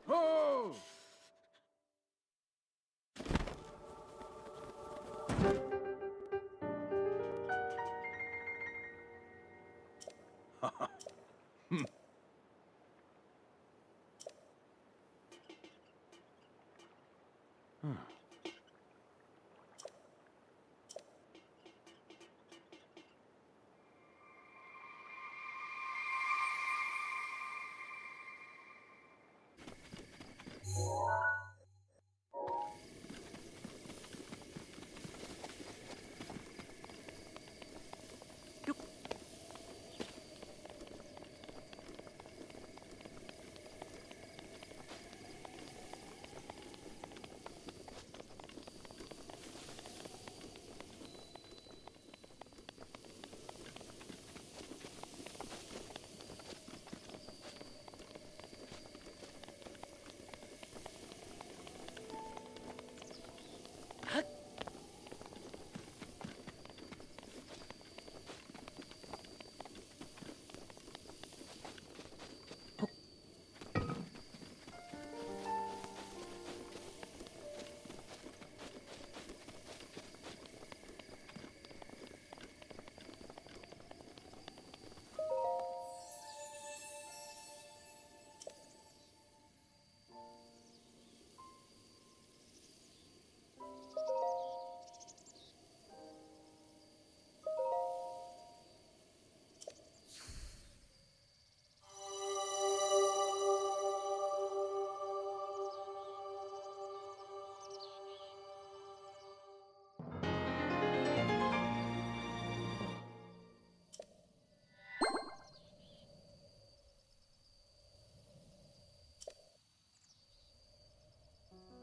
Oh!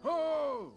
Ho!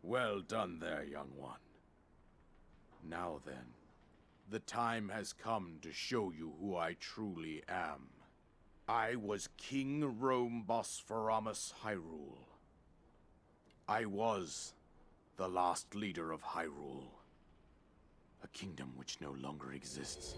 Well done there, young one. Now then, the time has come to show you who I truly am. I was King Rome Bosphoramus Hyrule. I was the last leader of Hyrule, a kingdom which no longer exists.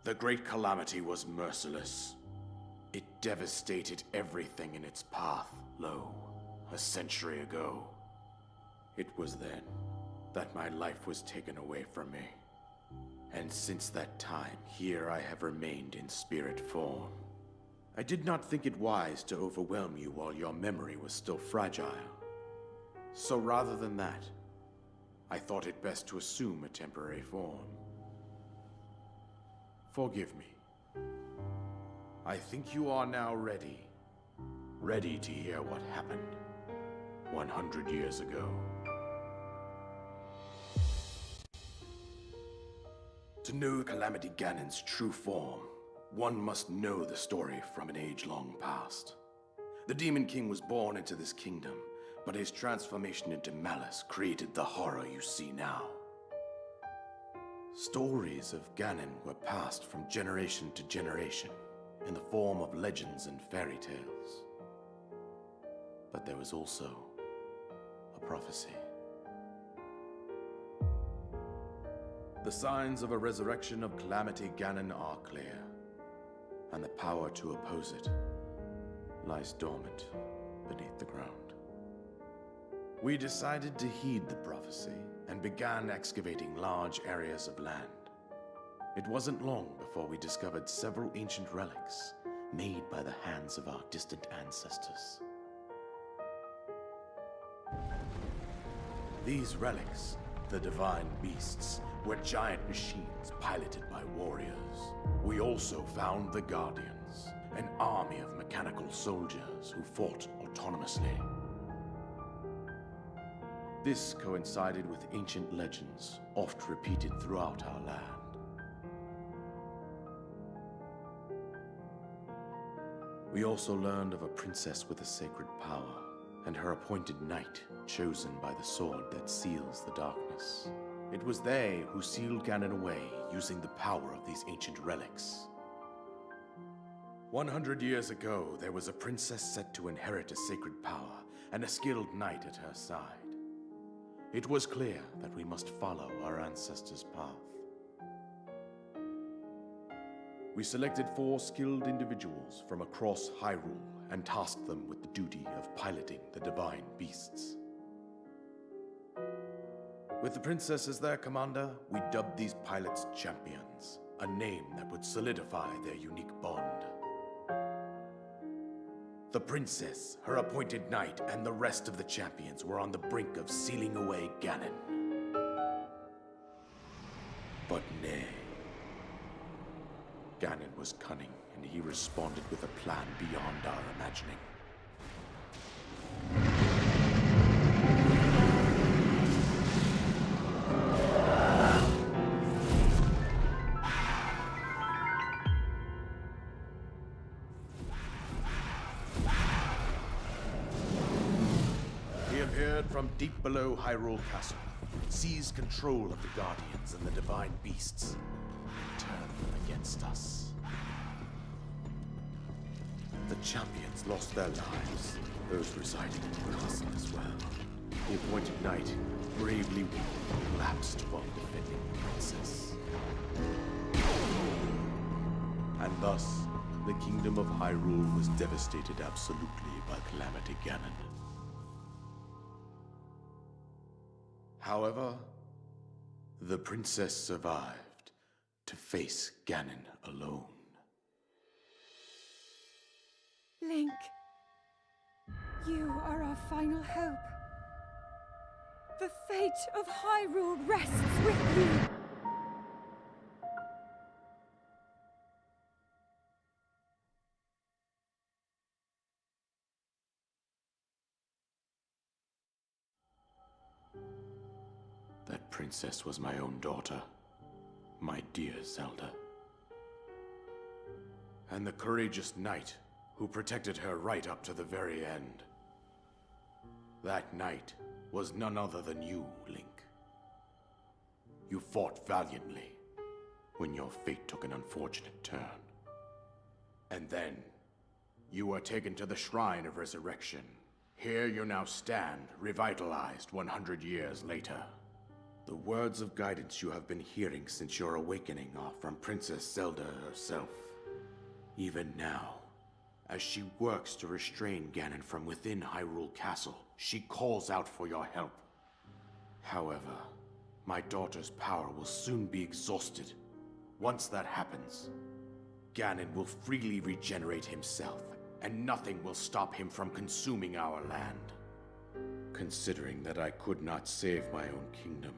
The Great Calamity was merciless. It devastated everything in its path, lo, a century ago. It was then that my life was taken away from me. And since that time, here I have remained in spirit form. I did not think it wise to overwhelm you while your memory was still fragile. So rather than that, I thought it best to assume a temporary form. Forgive me. I think you are now ready. Ready to hear what happened 100 years ago. To know Calamity Ganon's true form, one must know the story from an age long past. The Demon King was born into this kingdom, but his transformation into malice created the horror you see now. Stories of Ganon were passed from generation to generation in the form of legends and fairy tales. But there was also a prophecy. The signs of a resurrection of Calamity Ganon are clear, and the power to oppose it lies dormant beneath the ground. We decided to heed the prophecy and began excavating large areas of land. It wasn't long before we discovered several ancient relics made by the hands of our distant ancestors. These relics, the divine beasts, were giant machines piloted by warriors. We also found the Guardians, an army of mechanical soldiers who fought autonomously. This coincided with ancient legends, oft repeated throughout our land. We also learned of a princess with a sacred power, and her appointed knight, chosen by the sword that seals the darkness. It was they who sealed Ganon away using the power of these ancient relics. 100 years ago, there was a princess set to inherit a sacred power, and a skilled knight at her side. It was clear that we must follow our ancestors' path. We selected 4 skilled individuals from across Hyrule and tasked them with the duty of piloting the divine beasts. With the princess as their commander, we dubbed these pilots champions, a name that would solidify their unique bond. The princess, her appointed knight, and the rest of the champions were on the brink of sealing away Ganon. But nay. Ganon was cunning, and he responded with a plan beyond our imagining. From deep below Hyrule Castle, seized control of the Guardians and the Divine Beasts, and turned them against us. The champions lost their lives, those residing in the castle as well. The appointed knight, bravely weeping, collapsed while defending the princess. And thus, the kingdom of Hyrule was devastated absolutely by Calamity Ganon. However, the princess survived to face Ganon alone. Link, you are our final hope. The fate of Hyrule rests with you. That princess was my own daughter, my dear Zelda. And the courageous knight who protected her right up to the very end. That knight was none other than you, Link. You fought valiantly when your fate took an unfortunate turn. And then, you were taken to the Shrine of Resurrection. Here you now stand, revitalized 100 years later. The words of guidance you have been hearing since your awakening are from Princess Zelda herself. Even now, as she works to restrain Ganon from within Hyrule Castle, she calls out for your help. However, my daughter's power will soon be exhausted. Once that happens, Ganon will freely regenerate himself, and nothing will stop him from consuming our land. Considering that I could not save my own kingdom,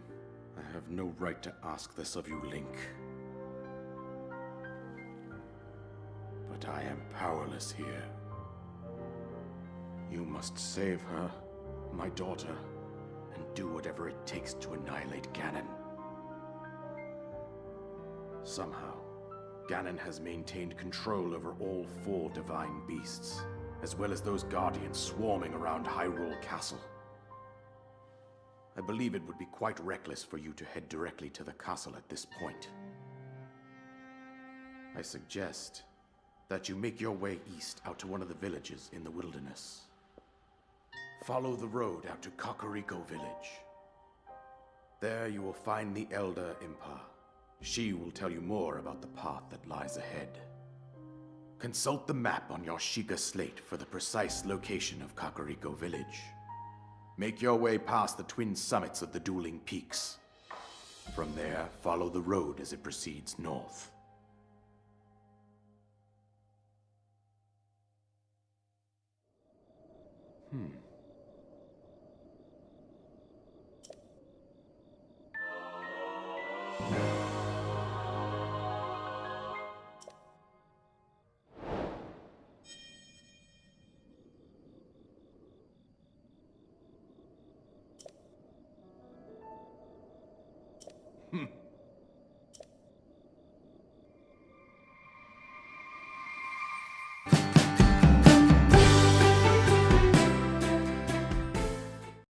I have no right to ask this of you, Link. but I am powerless here. You must save her, my daughter, and do whatever it takes to annihilate Ganon. Somehow, Ganon has maintained control over all 4 divine beasts, as well as those guardians swarming around Hyrule Castle. I believe it would be quite reckless for you to head directly to the castle at this point. I suggest that you make your way east out to one of the villages in the wilderness. Follow the road out to Kakariko Village. There you will find the Elder Impa. She will tell you more about the path that lies ahead. Consult the map on your Sheikah slate for the precise location of Kakariko Village. Make your way past the twin summits of the dueling peaks. From there, follow the road as it proceeds north.